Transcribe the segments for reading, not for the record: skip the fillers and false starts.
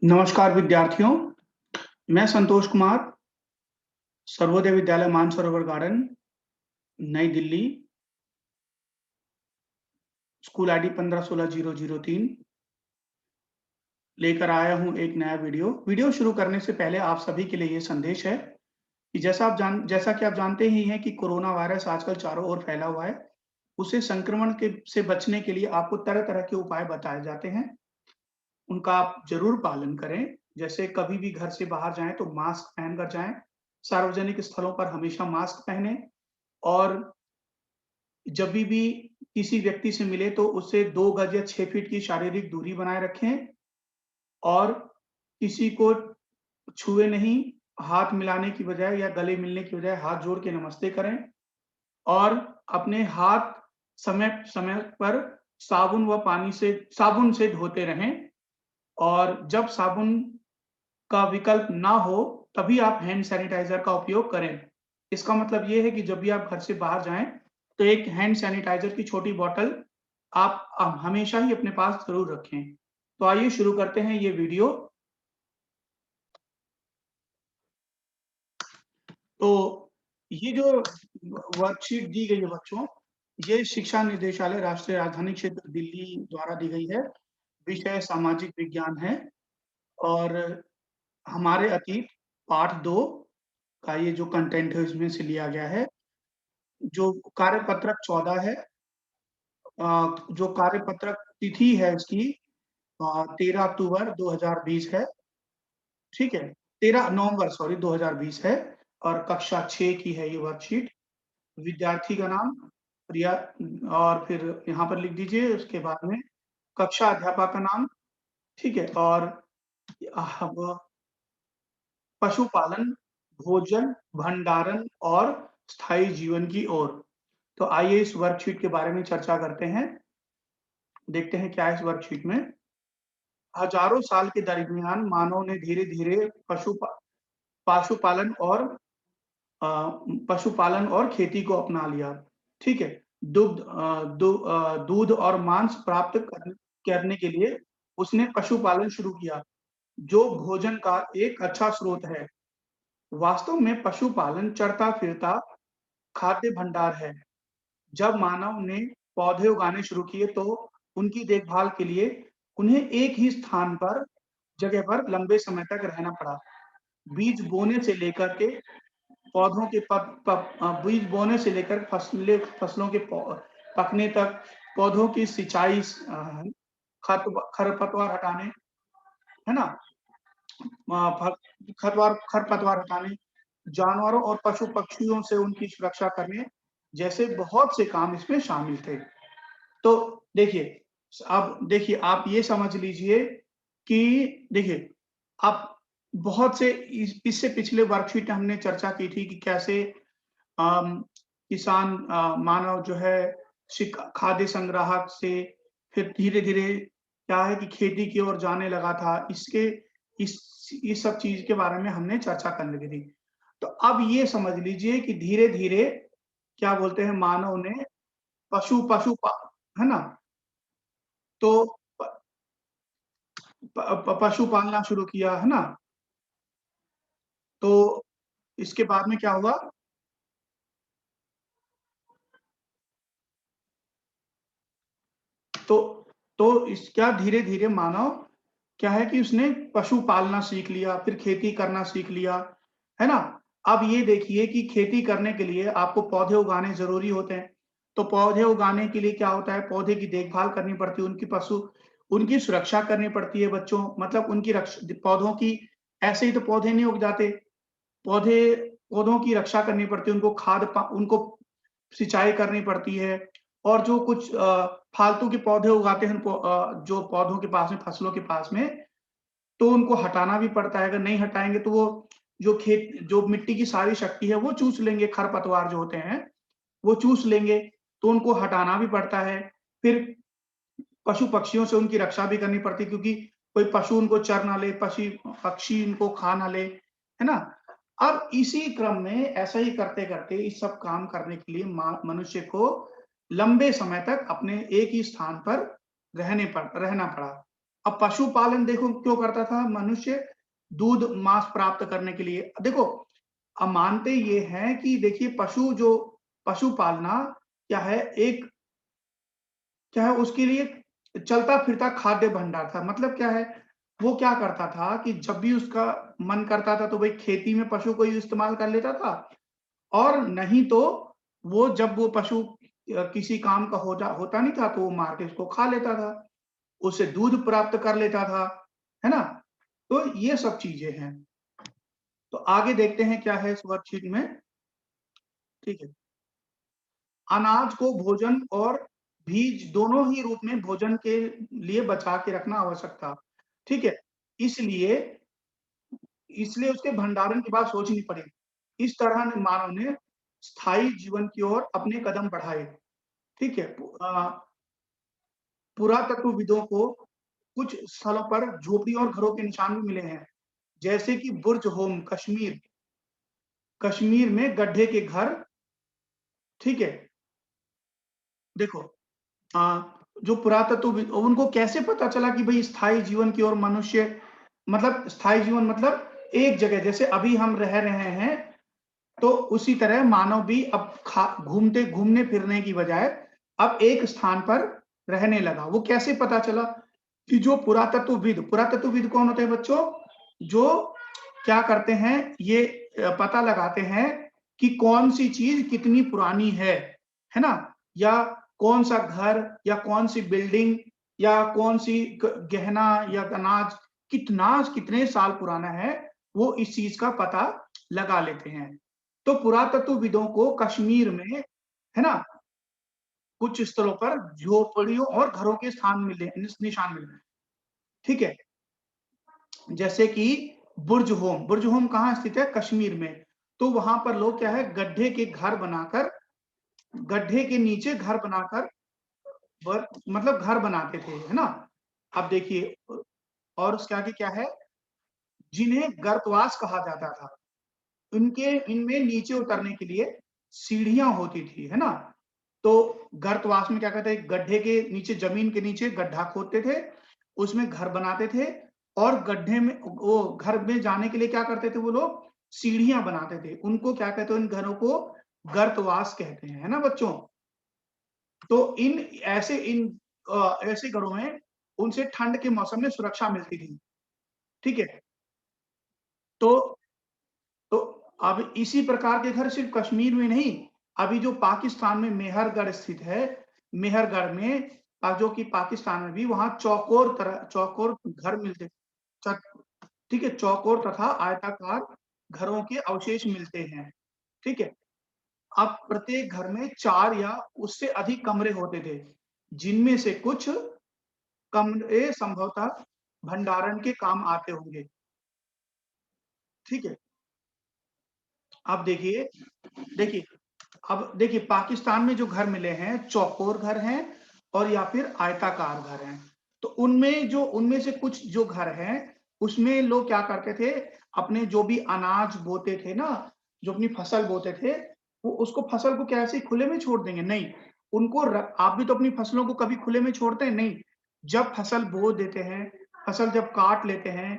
नमस्कार विद्यार्थियों, मैं संतोष कुमार, सर्वोदय विद्यालय मानसरोवर गार्डन, नई दिल्ली, स्कूल आईडी 1516-003 लेकर आया हूँ एक नया वीडियो। वीडियो शुरू करने से पहले आप सभी के लिए ये संदेश है कि जैसा कि आप जानते ही हैं कि कोरोना वायरस आजकल चारों ओर फैला हुआ है। उसे संक्रमण के से बचने के लिए आपको तरह-तरह के उपाय बताए जाते हैं। उनका आप ज़रूर पालन करें। जैसे कभी भी घर से बाहर जाएँ तो मास्क पहनकर जाएँ। सार्वजनिक स्थलों पर हमेशा मास्क पहनें और जभी भी किसी व्यक्ति से मिले तो उससे 2 गज या 6 फीट की शारीरिक दूरी बनाए रखें और किसी को छुए नहीं, हाथ मिलाने की बजाय या गले मिलने की बजाय हाथ जोड़ के नमस्ते करें और अपने हाथ समय-समय पर साबुन से धोते रहें और जब साबुन का विकल्प ना हो, तभी आप हैंड सैनिटाइज़र का उपयोग करें। इसका मतलब ये है कि जब भी आप घर से बाहर जाएँ, तो एक हैंड सैनिटाइज़र की छोटी बॉटल आप हमेशा ही अपने पास ज़रूर रखें। तो आइए शुरू करते हैं ये वीडियो। तो ये जो वर्कशीट दी गई है बच्चों, ये शिक्षा निदेशालय राष्ट्रीय राजधानी क्षेत्र दिल्ली द्वारा दी गई है। विषय सामाजिक विज्ञान है और हमारे अतीत पाठ 2 का ये जो कंटेंट है इसमें से लिया गया है। जो कार्यपत्रक 14 है जो कार्यपत्रक तिथि है इसकी 13 अक्टूबर 2020 है, ठीक है? 13 नवंबर सॉरी 2020 है और कक्षा 6 की है ये वर्कशीट। विद्यार्थी का नाम प्रिया और फिर यहाँ पर लिख दीजिए उसके बाद में कक्षा अध्यापक का नाम, ठीक है? और अब पशुपालन, भोजन, भंडारण और स्थायी जीवन की ओर। तो आइए इस वर्कशीट के बारे में चर्चा करते हैं। देखते हैं क्या है इस वर्कशीट में। हजारों साल के दरमियान मानव ने धीरे-धीरे पशुपालन और अ, पशुपालन और खेती को अपना लिया, ठीक है? दूध और मांस प्राप्त करने के लिए उसने पशुपालन शुरू किया, जो भोजन का एक अच्छा स्रोत है। वास्तव में पशुपालन चरता-फिरता खाद्य भंडार है। जब मानव ने पौधे उगाने शुरू किए तो उनकी देखभाल के लिए उन्हें एक ही स्थान पर जगह पर लंबे समय तक रहना पड़ा। बीज बोने से लेकर के पौधों के बीज बोने से लेकर फसलों के पकने तक, पौधों की सिंचाई खरपतवार हटाने, है ना? खरपतवार हटाने, जानवरों और पशु-पक्षियों से उनकी सुरक्षा करने, जैसे बहुत से काम इसमें शामिल थे। तो देखिए, अब देखिए आप ये समझ लीजिए कि देखिए, अब बहुत से इससे पिछले वर्कशीट हमने चर्चा की थी कि कैसे अम, किसान मानव जो है खाद्य संग्राहक से फिर धीरे-धीरे क्या है कि खेती की ओर जाने लगा था। इस सब चीज़ के बारे में हमने चर्चा कर ली थी। तो अब ये समझ लीजिए कि धीरे-धीरे क्या बोलते हैं मानव ने पशु पशु पा है ना? तो प प प पशु पालना शुरू किया, है ना? तो इसके बाद में क्या हुआ? तो तो इस क्या धीरे-धीरे मानव क्या है कि उसने पशु पालना सीख लिया, फिर खेती करना सीख लिया, है ना? अब ये देखिए कि खेती करने के लिए आपको पौधे उगाने ज़रूरी होते हैं। तो पौधे उगाने के लिए क्या होता है, पौधे की देखभाल करनी पड़ती है, उनकी सुरक्षा करनी पड़ती है बच्चों मतलब पौधों की ऐसे ही तो पौधे नहीं उग जाते। पौधे पौधों की रक्षा करनी पड़ती है, उनको सिंचाई करनी पड़ती है और जो कुछ फालतू के पौधे उगाते हैं जो पौधों के पास में, फसलों के पास में, तो उनको हटाना भी पड़ता है। अगर नहीं हटाएँगे तो वो जो मिट्टी की सारी शक्ति है, वो चूस लेंगे, खरपतवार जो होते हैं, वो चूस लेंगे, तो उनको हटाना भी पड़ता है। फिर पशु-पक्षियों से उनकी रक्षा भी करनी पड़ती है क्योंकि कोई पशु उनको चर ना ले, पक्षी इनको खा ना ले, है ना? अब इसी क्रम में ऐसा ही करते-करते इस सब काम करने के लिए मनुष्य को लंबे समय तक अपने एक ही स्थान पर रहना पड़ा। अब पशुपालन देखो क्यों करता था मनुष्य? दूध, मांस प्राप्त करने के लिए। देखो, अब मानते ये हैं कि देखिए पशु पालना क्या है, क्या है उसके लिए चलता-फिरता खाद्य भंडार था। मतलब क्या है, वो क्या करता था कि जब भी उसका मन करता था तो भई खेती में पशु को ही इस्तेमाल कर लेता था, और नहीं तो वो पशु किसी काम का होता नहीं था तो वो मार के उसको खा लेता था। उससे दूध प्राप्त कर लेता था, है ना? तो ये सब चीज़ें हैं। तो आगे देखते हैं क्या है इस वर्कशीट में, ठीक है। अनाज को भोजन और बीज दोनों ही रूप में भोजन के लिए बचा के रखना आवश्यक था, ठीक है। इसलिए इसलिए उसके भंडारण की बात सोचनी पड़ी। इस तरह ने मानव ने स्थायी जीवन की ओर अपने कदम बढ़ाए, ठीक है। पुरातत्वविदों को कुछ स्थलों पर झोपड़ी और घरों के निशान भी मिले हैं, जैसे कि बुर्ज होम कश्मीर में गड्ढे के घर, ठीक है। देखो, जो पुरातत्वविद उनको कैसे पता चला कि भई स्थायी जीवन की ओर मनुष्य, मतलब स्थायी जीवन मतलब एक जगह, जैसे अभी हम रह रहे हैं, तो उसी तरह मानव भी अब घूमने-फिरने की बजाय अब एक स्थान पर रहने लगा। वो कैसे पता चला? कि जो पुरातत्वविद कौन होते हैं बच्चों? जो क्या करते हैं, ये पता लगाते हैं कि कौन-सी चीज़ कितनी पुरानी है ना? या कौन-सा घर या कौन-सी बिल्डिंग या कौन-सी ग गहना या अनाज कितने साल पुराना है, वो इस चीज़ का पता लगा लेते हैं। तो पुरातत्वविदों को कश्मीर में, है ना, कुछ स्थलों पर झोपड़ियों और घरों के निशान मिले, ठीक है? जैसे कि बुर्ज होम कहाँ स्थित है? कश्मीर में। तो वहाँ पर लोग क्या है, गड्ढे के नीचे घर बनाकर वर मतलब घर बनाते थे, है ना? अब देखिए, और उसके आगे क्या है? जिन्हें गर्तवास कहा जाता था। इनमें नीचे उतरने के लिए सीढ़ियाँ होती थी, है ना? तो गर्तवास में क्या कहते हैं, गड्ढे के नीचे, ज़मीन के नीचे गड्ढा खोदते थे, उसमें घर बनाते थे, और गड्ढे में वो घर में जाने के लिए क्या करते थे वो लोग? सीढ़ियाँ बनाते थे। उनको क्या कहते हैं, इन घरों को गर्तवास कहते हैं, है ना बच्चों? तो ऐसे घरों में उनसे ठंड के मौसम में सुरक्षा मिलती थी, ठीक है? तो तो अब इसी प्रकार के घर सिर्फ कश्मीर में नहीं, अभी जो पाकिस्तान में मेहरगढ़ स्थित है, मेहरगढ़ में जो कि पाकिस्तान में भी, वहाँ चौकोर घर मिलते, च ठीक है, चौकोर तथा आयताकार घरों के अवशेष मिलते हैं, ठीक है। अब प्रत्येक घर में 4 या उससे अधिक कमरे होते थे, जिनमें से कुछ कमरे संभवतः भंडारण के काम आते होंगे, ठीक है। अब देखिए अब देखिए पाकिस्तान में जो घर मिले हैं, चौकोर घर हैं और या फिर आयताकार घर हैं। तो उनमें से कुछ जो घर हैं, उसमें लोग क्या करते थे, अपने जो भी अनाज बोते थे ना, जो अपनी फसल बोते थे, वो उसको फसल को क्या ऐसे ही खुले में छोड़ देंगे? नहीं, उनको र आप भी तो अपनी फसलों को कभी खुले में छोड़ते हैं? नहीं। जब फसल बो देते हैं, फसल जब काट लेते हैं,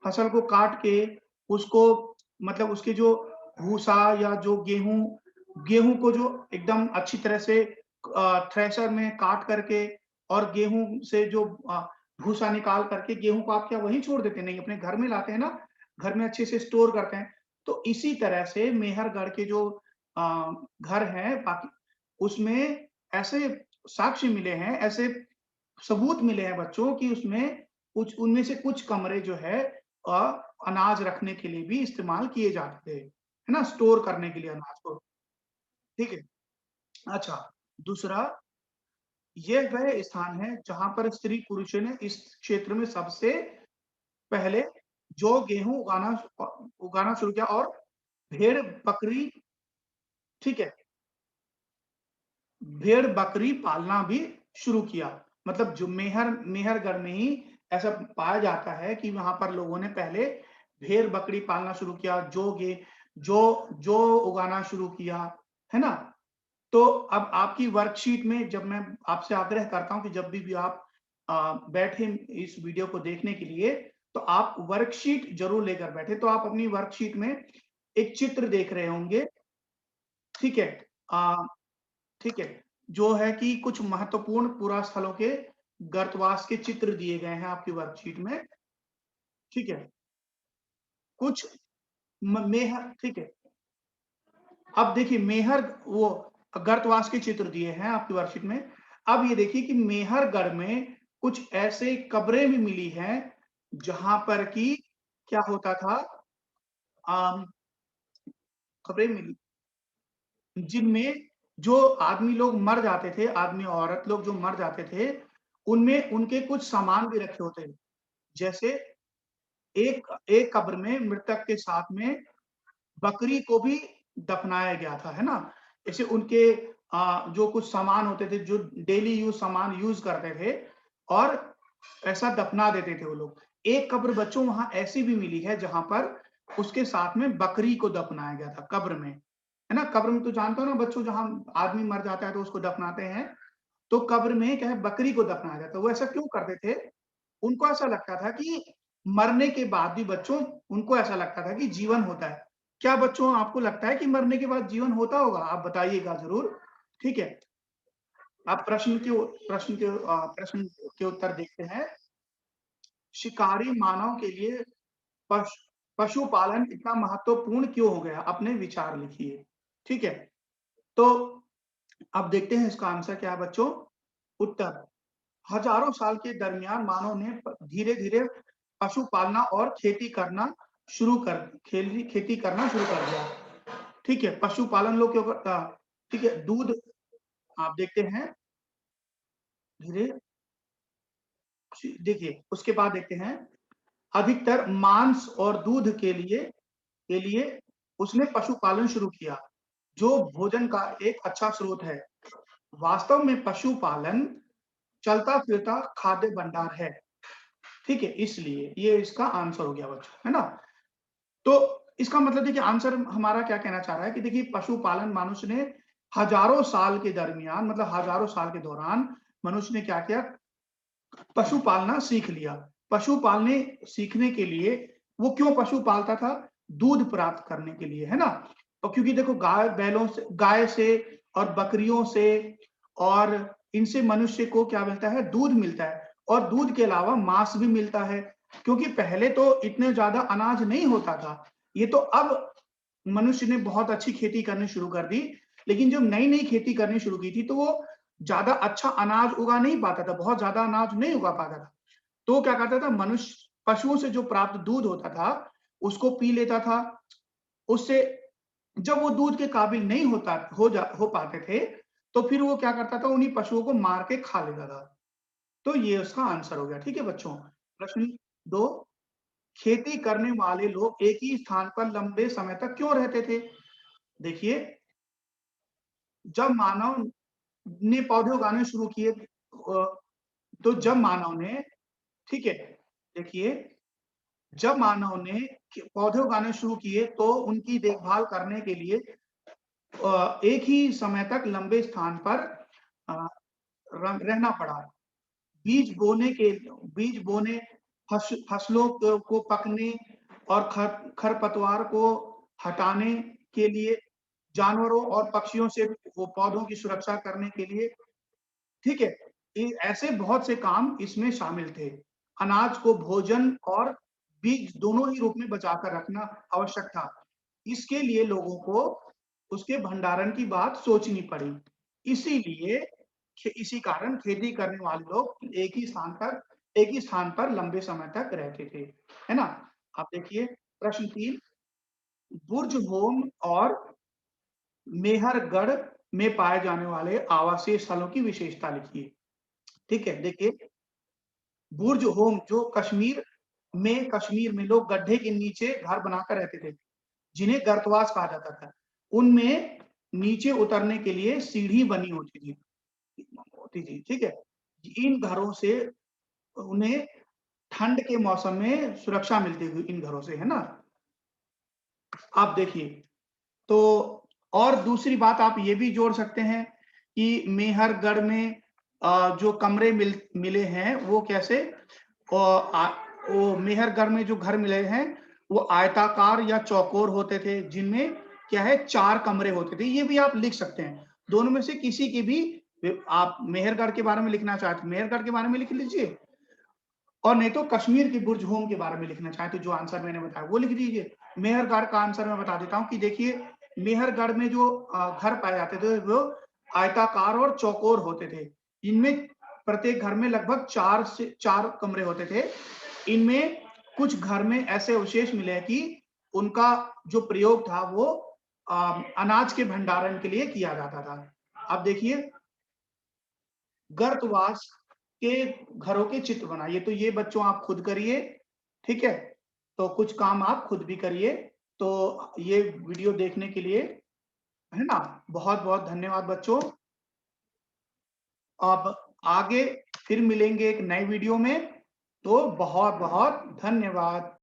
फसल को काट के उसको, मतलब उसके जो भूसा या जो गेहूँ को जो एकदम अच्छी तरह से थ्रेशर में काट करके, और गेहूँ से जो भूसा निकाल करके गेहूँ को आप क्या वहीं छोड़ देते हैं? नहीं, अपने घर में लाते हैं ना, घर में अच्छे से स्टोर करते हैं। तो इसी तरह से मेहरगढ़ के जो घर हैं बाकी, उसमें ऐसे साक्ष्य मिले हैं, ऐसे सबूत मिले हैं बच्चों कि उसमें कुछ, उनमें से कुछ कमरे जो है अनाज रखने के लिए भी इस्तेमाल किए जाते थे, है ना? स्टोर करने के लिए अनाज को, ठीक है। अच्छा, दूसरा, ये वह स्थान है जहाँ पर स्त्री-पुरुषों ने इस क्षेत्र में सबसे पहले जौ, गेहूँ उगाना शुरू किया, और भेड़-बकरी, ठीक है, भेड़-बकरी पालना भी शुरू किया। मतलब जो मेहरगढ़ में ही ऐसा पाया जाता है कि वहाँ पर लोगों ने पहले भेड़-बकरी पालना शुरू किया, जौ उगाना शुरू किया, है ना? तो अब आपकी वर्कशीट में, जब मैं आपसे आग्रह करता हूँ कि जब भी आप बैठे इस वीडियो को देखने के लिए, तो आप वर्कशीट ज़रूर लेकर बैठे। तो आप अपनी वर्कशीट में एक चित्र देख रहे होंगे, ठीक है? अ, ठीक है, जो है कि कुछ महत्वपूर्ण पुरास्थलों के गर्तवास के चित्र दिए गए हैं आपकी वर्कशीट में, ठीक है? कुछ म मेहर ठीक है। अब देखिए मेहर वो गर्तवास के चित्र दिए हैं आपकी वर्कशीट में। अब ये देखिए कि मेहरगढ़ में कुछ ऐसे कब्रें भी मिली हैं, जहाँ पर कि क्या होता था अम, कब्रें मिली जिनमें जो आदमी लोग मर जाते थे, आदमी औरत लोग जो मर जाते थे, उनमें उनके कुछ सामान भी रखे होते हैं। जैसे एक एक कब्र में मृतक के साथ में बकरी को भी दफनाया गया था, है ना? जैसे उनके जो कुछ सामान होते थे, जो डेली यूज़ सामान यूज़ करते थे और ऐसा दफना देते थे वो लोग। एक कब्र बच्चों वहाँ ऐसी भी मिली है जहाँ पर उसके साथ में बकरी को दफनाया गया था कब्र में, है ना? कब्र में तो जानते हो ना बच्चों जहाँ आदमी मर जाता है तो उसको दफनाते हैं, तो कब्र में क्या है बकरी को दफनाया जाता है। वो ऐसा क्यों करते थे? उनको ऐसा लगता था कि मरने के बाद भी बच्चों उनको ऐसा लगता था कि जीवन होता है। क्या बच्चों आपको लगता है कि मरने के बाद जीवन होता होगा? आप बताइएगा ज़रूर, ठीक है? अब प्रश्न के उत्तर देखते हैं। शिकारी मानव के लिए पश पशुपालन इतना महत्वपूर्ण क्यों हो गया? अपने विचार लिखिए, ठीक है? तो अब देखते हैं इसका आंसर क्या है बच्चों? उत्तर हजारों साल के दरमियान मानव ने धीरे-धीरे पशु पालना और खेती करना शुरू कर दिया। ठीक है, पशुपालन लोग क्यों करता? ठीक है, दूध आप देखते हैं धीरे देखिए, उसके बाद देखते हैं अधिकतर मांस और दूध के लिए उसने पशुपालन शुरू किया, जो भोजन का एक अच्छा स्रोत है। वास्तव में पशुपालन चलता-फिरता खाद्य भंडार है। ठीक है, इसलिए ये इसका आंसर हो गया बच्चों, है ना? तो इसका मतलब देखिए आंसर हमारा क्या कहना चाह रहा है कि देखिए पशुपालन मनुष्य ने हजारों साल के दरमियान मतलब हजारों साल के दौरान मनुष्य ने क्या किया? पशु पालना सीख लिया। पशु पालने सीखने के लिए वो क्यों पशु पालता था? दूध प्राप्त करने के लिए, है ना? और क्योंकि देखो गाय से और बकरियों से और इनसे मनुष्य को क्या मिलता है? दूध मिलता है और दूध के अलावा मांस भी मिलता है। क्योंकि पहले तो इतने ज़्यादा अनाज नहीं होता था। ये तो अब मनुष्य ने बहुत अच्छी खेती करनी शुरू कर दी। लेकिन जब नई-नई खेती करनी शुरू की थी, तो वो ज़्यादा अच्छा अनाज उगा नहीं पाता था, बहुत ज़्यादा अनाज नहीं उगा पाता था। तो वो क्या करता था मनुष्य पशुओं से जो प्राप्त दूध होता था, उसको पी लेता था। उससे जब वो दूध के काबिल नहीं हो पाते थे, तो फिर वो क्या करता था उन्हीं पशुओं को मार के खा लेता था। तो ये उसका आंसर हो गया, ठीक है बच्चों? प्रश्न 2 खेती करने वाले लोग एक ही स्थान पर लंबे समय तक क्यों रहते थे? देखिए, जब मानव ने पौधे उगाने शुरू किए तो जब मानव ने ठीक है, देखिए जब मानव ने पौधे उगाने शुरू किए तो उनकी देखभाल करने के लिए एक ही समय तक लंबे स्थान पर अ, रहना पड़ा। बीज बोने के बीज बोने, फसलों को पकने और खरपतवार को हटाने के लिए, जानवरों और पक्षियों से वो पौधों की सुरक्षा करने के लिए, ठीक है? ऐसे बहुत से काम इसमें शामिल थे। अनाज को भोजन और बीज दोनों ही रूप में बचाकर रखना आवश्यक था। इसके लिए लोगों को उसके भंडारण की बात सोचनी पड़ी। इसीलिए इसी कारण खेती करने वाले लोग एक ही स्थान पर लंबे समय तक रहते थे। है ना? आप देखिए प्रश्न 3 बुर्ज होम और मेहरगढ़ में पाए जाने वाले आवासीय स्थलों की विशेषता लिखिए। ठीक है? देखिए बुर्ज होम जो कश्मीर में लोग गड्ढे के नीचे घर बनाकर रहते थे, जिन्हें गर्तवास कहा जाता था। उनमें नीचे उतरने के लिए सीढ़ी बनी होती थी, ठीक है? इन घरों से उन्हें ठंड के मौसम में सुरक्षा मिलती थी इन घरों से, है ना? आप देखिए, तो और दूसरी बात आप ये भी जोड़ सकते हैं कि मेहरगढ़ में जो कमरे मिले हैं वो कैसे वो मेहरगढ़ में जो घर मिले हैं वो आयताकार या चौकोर होते थे, जिनमें क्या है 4 कमरे होते थे। ये भी आप लिख सकते हैं। दोनों में से किसी की भी आप मेहरगढ़ के बारे में लिखना चाहते हैं, मेहरगढ़ के बारे में लिख लीजिए, और नहीं तो कश्मीर की बुर्ज होम के बारे में लिखना चाहें तो जो आंसर मैंने बताया वो लिख दीजिए। मेहरगढ़ का आंसर मैं बता देता हूँ कि देखिए, मेहरगढ़ में जो घर पाए जाते थे वो आयताकार और चौकोर होते थे। इनमें प्रत्येक घर में लगभग 4 से 4 कमरे होते थे। इनमें कुछ घर में ऐसे अवशेष मिले हैं कि उनका जो प्रयोग था वो अनाज के भंडारण के लिए किया जाता था। अब देखिए, गर्तवास के घरों के चित्र बनाइए। तो ये बच्चों आप खुद करिए, ठीक है? तो कुछ काम आप खुद भी करिए। तो ये वीडियो देखने के लिए, है ना? बहुत-बहुत धन्यवाद बच्चों। अब आगे फिर मिलेंगे एक नए वीडियो में, तो बहुत-बहुत धन्यवाद।